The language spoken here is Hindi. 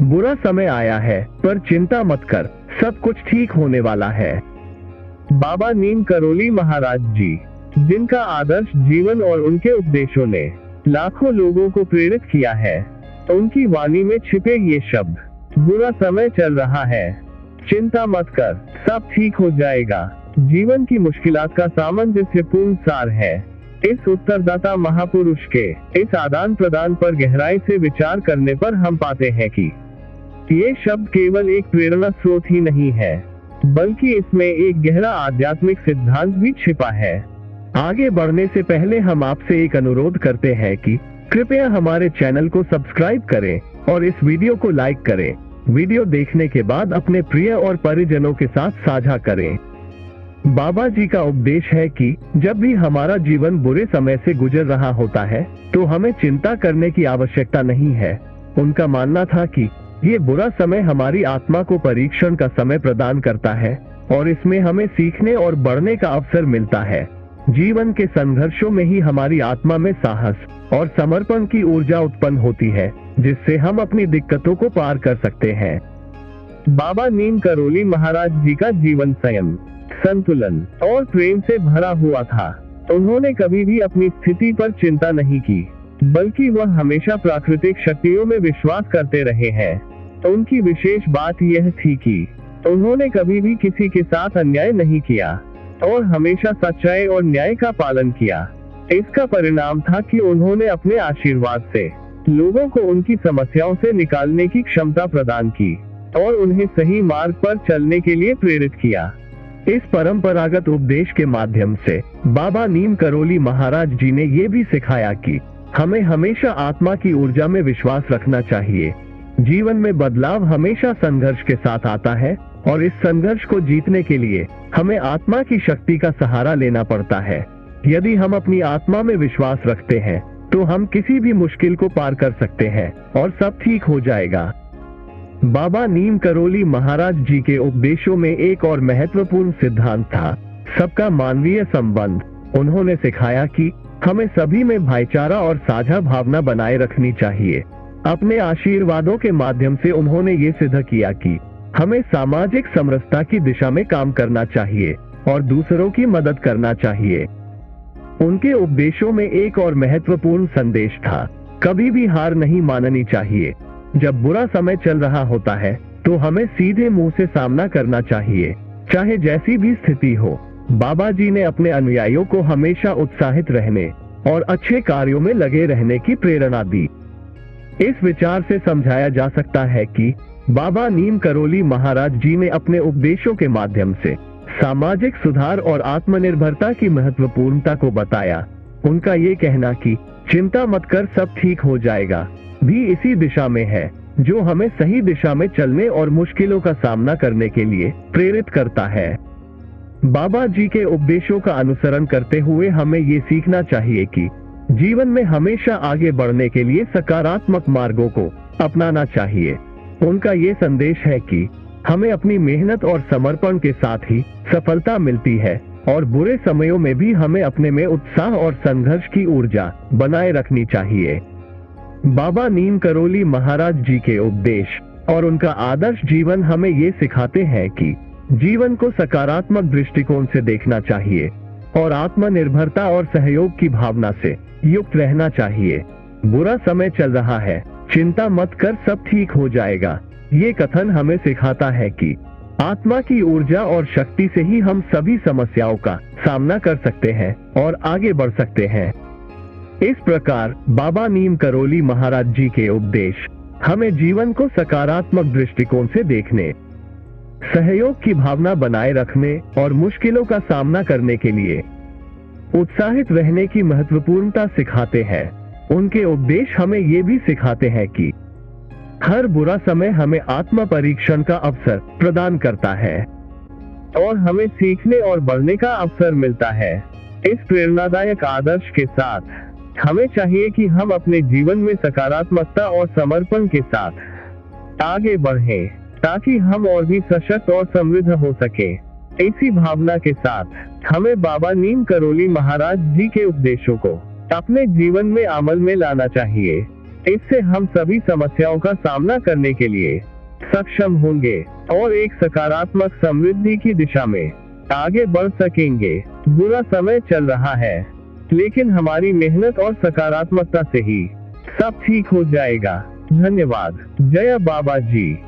बुरा समय आया है, पर चिंता मत कर, सब कुछ ठीक होने वाला है। बाबा नीम करोली महाराज जी, जिनका आदर्श जीवन और उनके उपदेशों ने लाखों लोगों को प्रेरित किया है, उनकी वाणी में छिपे ये शब्द, बुरा समय चल रहा है, चिंता मत कर, सब ठीक हो जाएगा, जीवन की मुश्किलात का सामंजस्यपूर्ण सार है। इस उत्तरदाता महापुरुष के इस आदान प्रदान पर गहराई से विचार करने पर हम पाते हैं कि ये शब्द केवल एक प्रेरणा स्रोत ही नहीं है, बल्कि इसमें एक गहरा आध्यात्मिक सिद्धांत भी छिपा है। आगे बढ़ने से पहले हम आपसे एक अनुरोध करते हैं कि कृपया हमारे चैनल को सब्सक्राइब करें और इस वीडियो को लाइक करें। वीडियो देखने के बाद अपने प्रिय और परिजनों के साथ साझा करें। बाबा जी का उपदेश है कि जब भी हमारा जीवन बुरे समय से गुजर रहा होता है, तो हमें चिंता करने की आवश्यकता नहीं है। उनका मानना था कि ये बुरा समय हमारी आत्मा को परीक्षण का समय प्रदान करता है और इसमें हमें सीखने और बढ़ने का अवसर मिलता है। जीवन के संघर्षों में ही हमारी आत्मा में साहस और समर्पण की ऊर्जा उत्पन्न होती है, जिससे हम अपनी दिक्कतों को पार कर सकते हैं। बाबा नीम करोली महाराज जी का जीवन संयम, संतुलन और प्रेम से भरा हुआ था। उन्होंने कभी भी अपनी स्थिति पर चिंता नहीं की, बल्कि वह हमेशा प्राकृतिक शक्तियों में विश्वास करते रहे हैं। तो उनकी विशेष बात यह थी कि उन्होंने कभी भी किसी के साथ अन्याय नहीं किया और हमेशा सच्चाई और न्याय का पालन किया। इसका परिणाम था कि उन्होंने अपने आशीर्वाद से लोगों को उनकी समस्याओं से निकालने की क्षमता प्रदान की और उन्हें सही मार्ग पर चलने के लिए प्रेरित किया। इस परंपरागत उपदेश के माध्यम से बाबा नीम करोली महाराज जी ने ये भी सिखाया कि हमें हमेशा आत्मा की ऊर्जा में विश्वास रखना चाहिए। जीवन में बदलाव हमेशा संघर्ष के साथ आता है और इस संघर्ष को जीतने के लिए हमें आत्मा की शक्ति का सहारा लेना पड़ता है। यदि हम अपनी आत्मा में विश्वास रखते हैं, तो हम किसी भी मुश्किल को पार कर सकते हैं और सब ठीक हो जाएगा। बाबा नीम करोली महाराज जी के उपदेशों में एक और महत्वपूर्ण सिद्धांत था, सबका मानवीय संबंध। उन्होंने सिखाया कि हमें सभी में भाईचारा और साझा भावना बनाए रखनी चाहिए। अपने आशीर्वादों के माध्यम से उन्होंने ये सिद्ध किया कि हमें सामाजिक समरसता की दिशा में काम करना चाहिए और दूसरों की मदद करना चाहिए। उनके उपदेशों में एक और महत्वपूर्ण संदेश था, कभी भी हार नहीं माननी चाहिए। जब बुरा समय चल रहा होता है, तो हमें सीधे मुंह से सामना करना चाहिए, चाहे जैसी भी स्थिति हो। बाबा जी ने अपने अनुयायियों को हमेशा उत्साहित रहने और अच्छे कार्यों में लगे रहने की प्रेरणा दी। इस विचार से समझाया जा सकता है कि बाबा नीम करोली महाराज जी ने अपने उपदेशों के माध्यम से सामाजिक सुधार और आत्मनिर्भरता की महत्वपूर्णता को बताया। उनका ये कहना कि चिंता मत कर, सब ठीक हो जाएगा, भी इसी दिशा में है, जो हमें सही दिशा में चलने और मुश्किलों का सामना करने के लिए प्रेरित करता है। बाबा जी के उपदेशों का अनुसरण करते हुए हमें ये सीखना चाहिए कि जीवन में हमेशा आगे बढ़ने के लिए सकारात्मक मार्गों को अपनाना चाहिए। उनका ये संदेश है कि हमें अपनी मेहनत और समर्पण के साथ ही सफलता मिलती है और बुरे समयों में भी हमें अपने में उत्साह और संघर्ष की ऊर्जा बनाए रखनी चाहिए। बाबा नीम करोली महाराज जी के उपदेश और उनका आदर्श जीवन हमें ये सिखाते हैं कि जीवन को सकारात्मक दृष्टिकोण से देखना चाहिए और आत्मनिर्भरता और सहयोग की भावना से युक्त रहना चाहिए। बुरा समय चल रहा है, चिंता मत कर, सब ठीक हो जाएगा। ये कथन हमें सिखाता है कि आत्मा की ऊर्जा और शक्ति से ही हम सभी समस्याओं का सामना कर सकते हैं और आगे बढ़ सकते हैं। इस प्रकार बाबा नीम करोली महाराज जी के उपदेश हमें जीवन को सकारात्मक दृष्टिकोण से देखने, सहयोग की भावना बनाए रखने और मुश्किलों का सामना करने के लिए उत्साहित रहने की महत्वपूर्णता सिखाते हैं। उनके उपदेश हमें ये भी सिखाते हैं कि हर बुरा समय हमें आत्म परीक्षण का अवसर प्रदान करता है और हमें सीखने और बढ़ने का अवसर मिलता है। इस प्रेरणादायक आदर्श के साथ हमें चाहिए कि हम अपने जीवन में सकारात्मकता और समर्पण के साथ आगे बढ़ें, ताकि हम और भी सशक्त और समृद्ध हो सके। इसी भावना के साथ हमें बाबा नीम करोली महाराज जी के उपदेशों को अपने जीवन में अमल में लाना चाहिए। इससे हम सभी समस्याओं का सामना करने के लिए सक्षम होंगे और एक सकारात्मक समृद्धि की दिशा में आगे बढ़ सकेंगे। बुरा समय चल रहा है, लेकिन हमारी मेहनत और सकारात्मकता से ही सब ठीक हो जाएगा। धन्यवाद। जय बाबा जी।